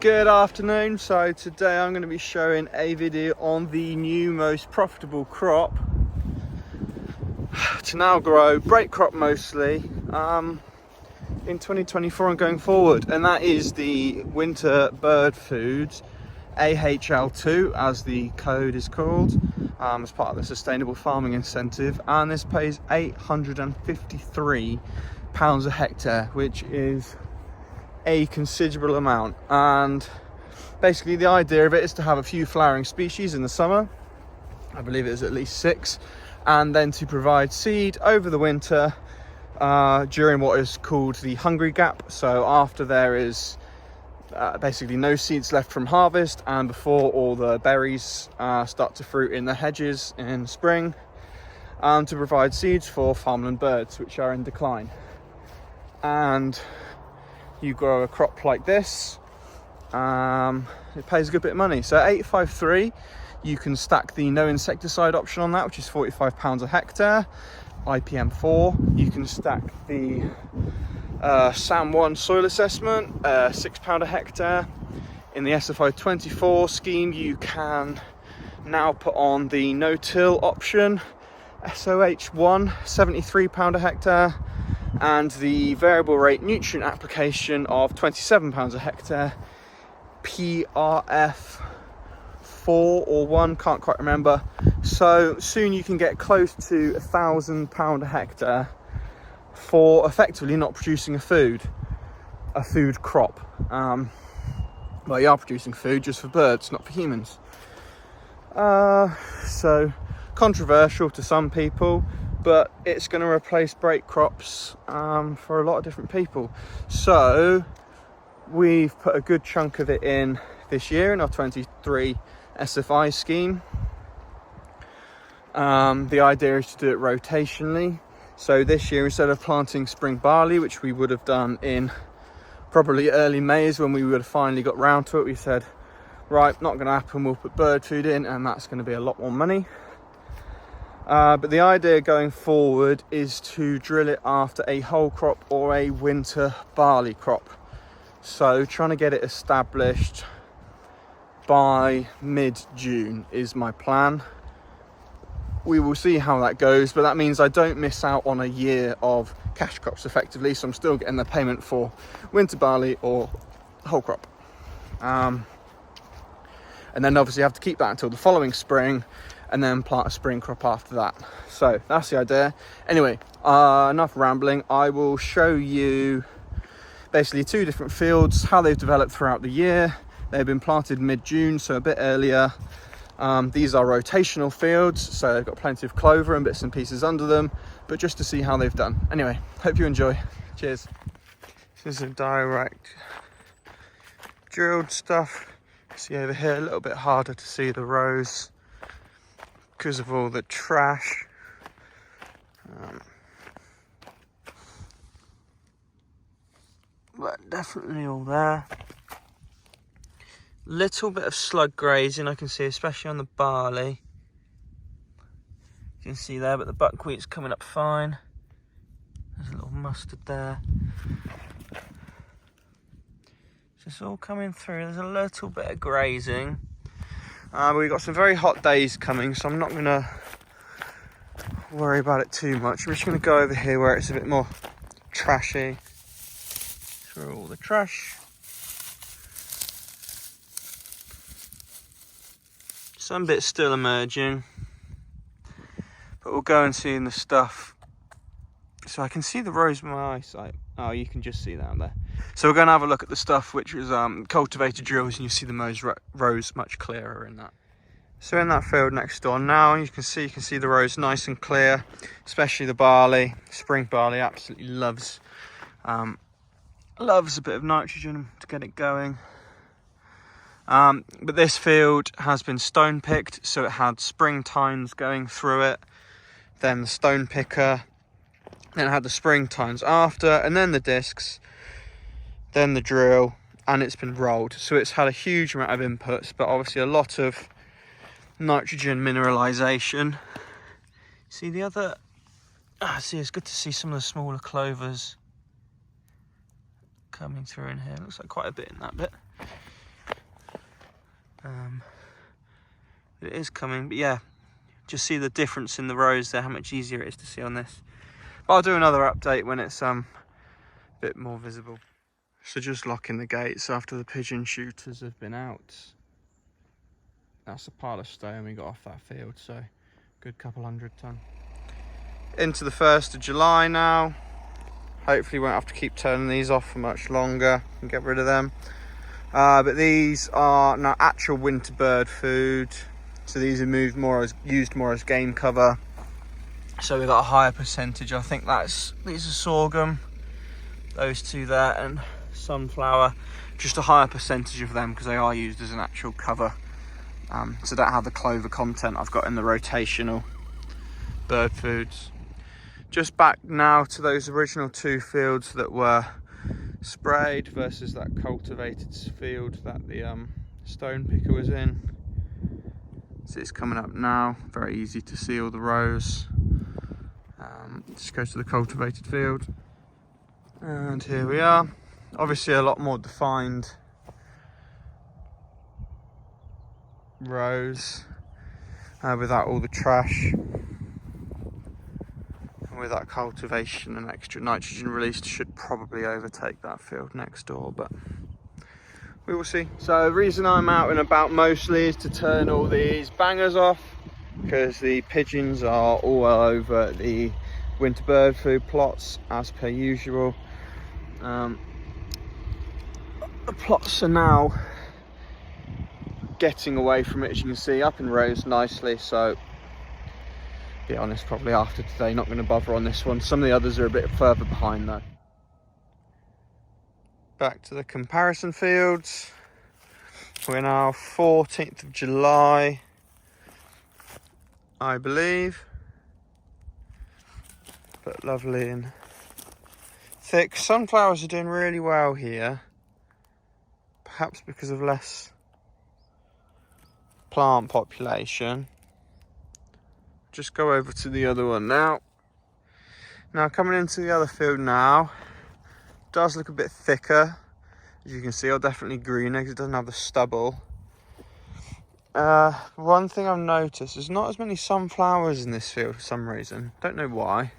Good afternoon. So today I'm going to be showing a video on the new most profitable crop to now grow, break crop mostly, in 2024 and going forward, and that is the winter bird foods, AHL2 as the code is called, as part of the sustainable farming incentive, and this pays £853 a hectare, which is a considerable amount. And basically the idea of it is to have a few flowering species in the summer, I believe it is at least 6, and then to provide seed over the winter during what is called the hungry gap. So after there is basically no seeds left from harvest and before all the berries start to fruit in the hedges in spring, to provide seeds for farmland birds which are in decline. And you grow a crop like this, it pays a good bit of money. So 853, you can stack the no insecticide option on that, which is £45 a hectare, IPM4. You can stack the SAM1 soil assessment, £6 a hectare. In the SFI24 scheme, you can now put on the no-till option, SOH1, £73 a hectare, and the variable rate nutrient application of £27 a hectare, PRF 4 or 1, can't quite remember. So soon you can get close to £1,000 a hectare for effectively not producing a food crop. Well, you are producing food just for birds, not for humans. So controversial to some people, but it's going to replace break crops for a lot of different people. So we've put a good chunk of it in this year in our 23 SFI scheme. The idea is to do it rotationally. So this year, instead of planting spring barley, which we would have done in probably early May is when we would have finally got round to it, we said, right, not going to happen, we'll put bird food in, and that's going to be a lot more money. But the idea going forward is to drill it after a whole crop or a winter barley crop. So trying to get it established by mid-June is my plan. We will see how that goes, but that means I don't miss out on a year of cash crops effectively, so I'm still getting the payment for winter barley or whole crop. And then obviously I have to keep that until the following spring, and then plant a spring crop after that. So that's the idea. Anyway, enough rambling. I will show you basically 2 different fields, how they've developed throughout the year. They've been planted mid-June, so a bit earlier. These are rotational fields, so they've got plenty of clover and bits and pieces under them, but just to see how they've done. Anyway, hope you enjoy. Cheers. This is a direct drilled stuff. See over here, a little bit harder to see the rows because of all the trash. But definitely all there. Little bit of slug grazing I can see, especially on the barley. You can see there, but the buckwheat's coming up fine. There's a little mustard there. So it's all coming through. There's a little bit of grazing. We've got some very hot days coming, so I'm not going to worry about it too much. I'm just going to go over here where it's a bit more trashy. Through all the trash. Some bits still emerging, but we'll go and see in the stuff. So I can see the rows with my eyesight. Oh, you can just see that there. So we're going to have a look at the stuff which was cultivated drills, and you see the rows much clearer in that. So in that field next door now, you can see the rows nice and clear, especially the barley. Spring barley absolutely loves a bit of nitrogen to get it going. But this field has been stone picked, so it had spring tines going through it, then the stone picker, then it had the spring tines after, and then the discs, then the drill, and it's been rolled. So it's had a huge amount of inputs, but obviously a lot of nitrogen mineralization. See the other, see, it's good to see some of the smaller clovers coming through in here. Looks like quite a bit in that bit. It is coming, but yeah, just see the difference in the rows there, how much easier it is to see on this. But I'll do another update when it's a bit more visible. So just locking the gates after the pigeon shooters have been out. That's a pile of stone we got off that field, so good couple 100 ton. Into the 1st of July now. Hopefully won't have to keep turning these off for much longer and get rid of them. But these are now actual winter bird food. So these are used more as game cover. So we've got a higher percentage. I think these are sorghum, those two there, and sunflower. Just a higher percentage of them because they are used as an actual cover. So don't have the clover content I've got in the rotational bird foods. Just back now to those original 2 fields that were sprayed versus that cultivated field that the stone picker was in. So it's coming up now, very easy to see all the rows. Just go to the cultivated field, and here we are. Obviously a lot more defined rows without all the trash. With that cultivation and extra nitrogen released, should probably overtake that field next door, but we will see. So the reason I'm out and about mostly is to turn all these bangers off, because the pigeons are all over the winter bird food plots as per usual. The plots are now getting away from it, as you can see, up in rows nicely, so be honest, probably after today not going to bother on this one. Some of the others are a bit further behind though. Back to the comparison fields. We're now 14th of July, I believe, but lovely and thick. Sunflowers are doing really well here, perhaps because of less plant population. Just go over to the other one now. Now coming into the other field now, does look a bit thicker, as you can see, or definitely greener because it doesn't have the stubble. One thing I've noticed, there's not as many sunflowers in this field for some reason. Don't know why.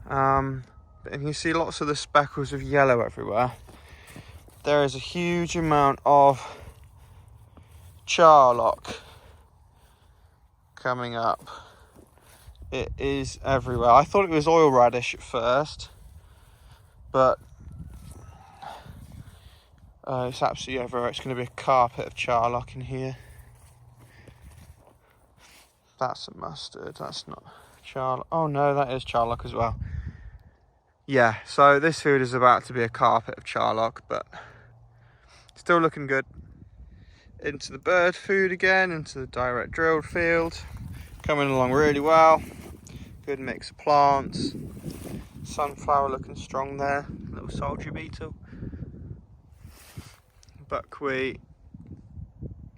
But you can see lots of the speckles of yellow everywhere. There is a huge amount of charlock coming up. It is everywhere. I thought it was oil radish at first, but it's absolutely everywhere. It's going to be a carpet of charlock in here. That's a mustard. That's not charlock. Oh no, that is charlock as well. Yeah, so this field is about to be a carpet of charlock, but still looking good. Into the bird food again, into the direct drilled field. Coming along really well. Good mix of plants. Sunflower looking strong there. Little soldier beetle. Buckwheat.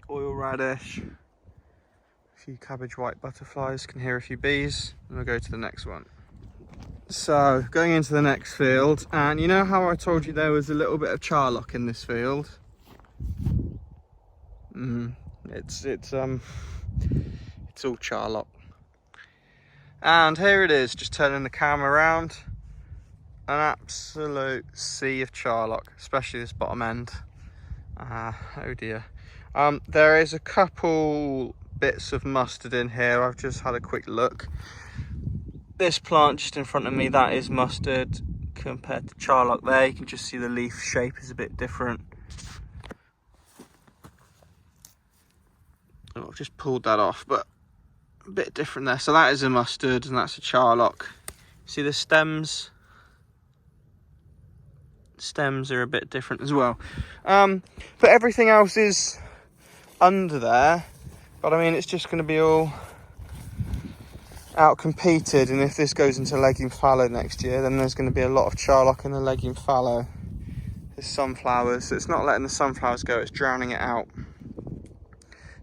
Oil radish. A few cabbage white butterflies. Can hear a few bees. And we'll go to the next one. So, going into the next field. And you know how I told you there was a little bit of charlock in this field? It's all charlock. And here it is, just turning the camera around. An absolute sea of charlock, especially this bottom end. Oh dear. There is a couple bits of mustard in here. I've just had a quick look. This plant just in front of me, that is mustard compared to charlock there. You can just see the leaf shape is a bit different. I've just pulled that off, but a bit different there. So that is a mustard and that's a charlock. See the stems? Stems are a bit different as well. But everything else is under there. But I mean, it's just going to be all out competed. And if this goes into legume fallow next year, then there's going to be a lot of charlock in the legume fallow. There's sunflowers. So it's not letting the sunflowers go, it's drowning it out.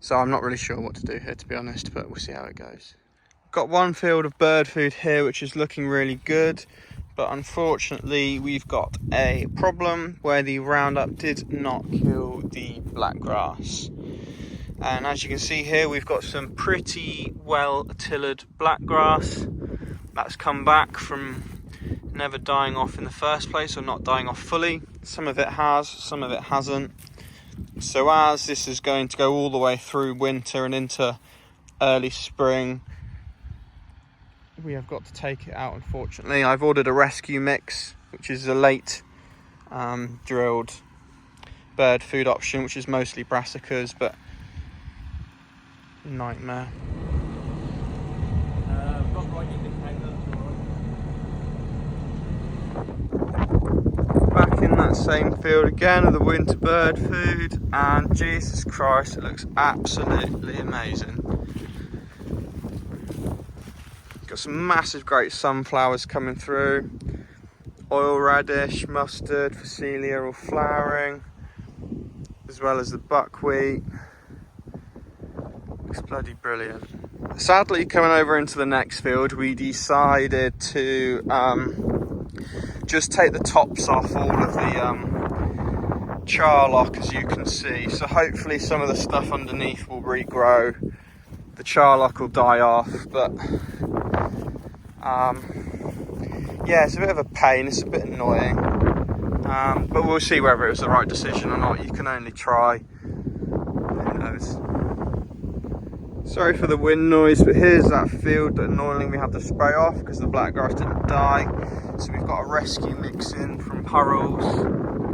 So I'm not really sure what to do here, to be honest, but we'll see how it goes. Got one field of bird food here, which is looking really good. But unfortunately, we've got a problem where the Roundup did not kill the black grass. And as you can see here, we've got some pretty well tilled black grass that's come back from never dying off in the first place, or not dying off fully. Some of it has, some of it hasn't. So as this is going to go all the way through winter and into early spring, we have got to take it out, unfortunately. I've ordered a rescue mix, which is a late drilled bird food option, which is mostly brassicas, but nightmare. Back in that same field again with the winter bird food, and Jesus Christ, it looks absolutely amazing. Got some massive great sunflowers coming through, oil radish, mustard, phacelia all flowering, as well as the buckwheat. Looks bloody brilliant. Sadly, coming over into the next field, we decided to just take the tops off all of the charlock, as you can see. So hopefully some of the stuff underneath will regrow. The charlock will die off, but yeah, it's a bit of a pain, it's a bit annoying, but we'll see whether it was the right decision or not. You can only try, who knows. Sorry for the wind noise, but here's that field that annoyingly we had to spray off because the black grass didn't die. So we've got a rescue mix in from Purrells.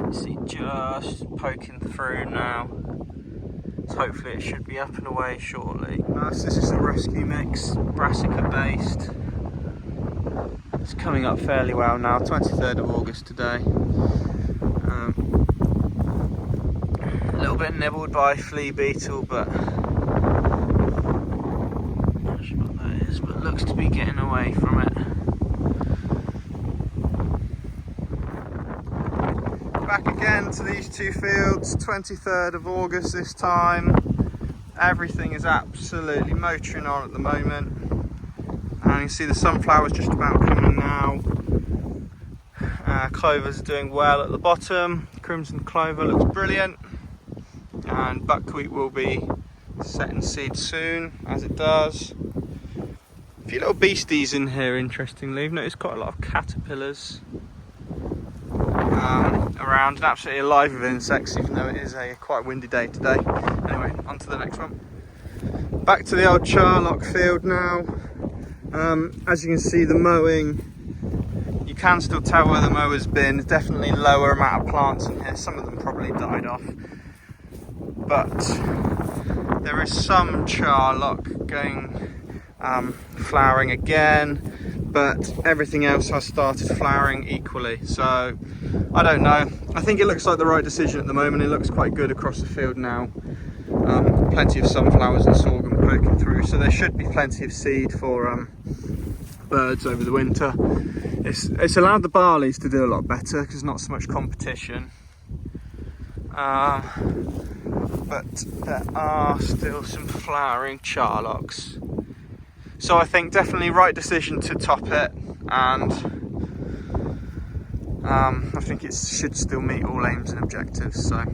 You see just poking through now. So hopefully it should be up and away shortly. So this is the rescue mix, brassica based. It's coming up fairly well now, 23rd of August today. A little bit nibbled by flea beetle, but not sure what that is, but looks to be getting away from it. Back again to these two fields, 23rd of August this time. Everything is absolutely motoring on at the moment. And you can see the sunflowers just about coming now. Clovers are doing well at the bottom. Crimson clover looks brilliant. And buckwheat will be setting seed soon, as it does. A few little beasties in here, interestingly. I've noticed quite a lot of caterpillars around, and absolutely alive with insects, even though it is a quite windy day today. Anyway, on to the next one. Back to the old charlock field now. As you can see, the mowing, you can still tell where the mower's been. There's definitely lower amount of plants in here. Some of them probably died off, but there is some charlock going flowering again, but everything else has started flowering equally. So I don't know, I think it looks like the right decision at the moment. It looks quite good across the field now. Plenty of sunflowers and sorghum poking through, so there should be plenty of seed for birds over the winter. It's allowed the barleys to do a lot better because not so much competition, but there are still some flowering charlocks. So I think definitely right decision to top it, and I think it should still meet all aims and objectives, so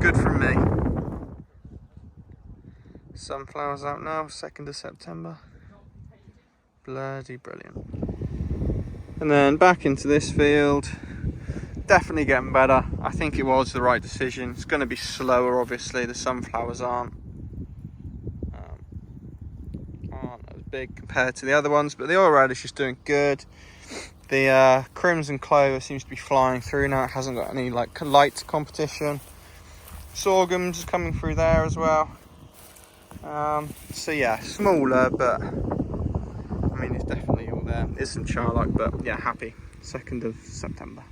good from me. Sunflowers out now, 2nd of September. Bloody brilliant. And then back into this field. Definitely getting better. I think it was the right decision. It's going to be slower, obviously. The sunflowers aren't as big compared to the other ones, but the oil radish is doing good. The crimson clover seems to be flying through now. It hasn't got any like light competition. Sorghum's coming through there as well. So yeah, smaller, but I mean it's definitely all there. There's some charlock, but yeah, happy. 2nd of September.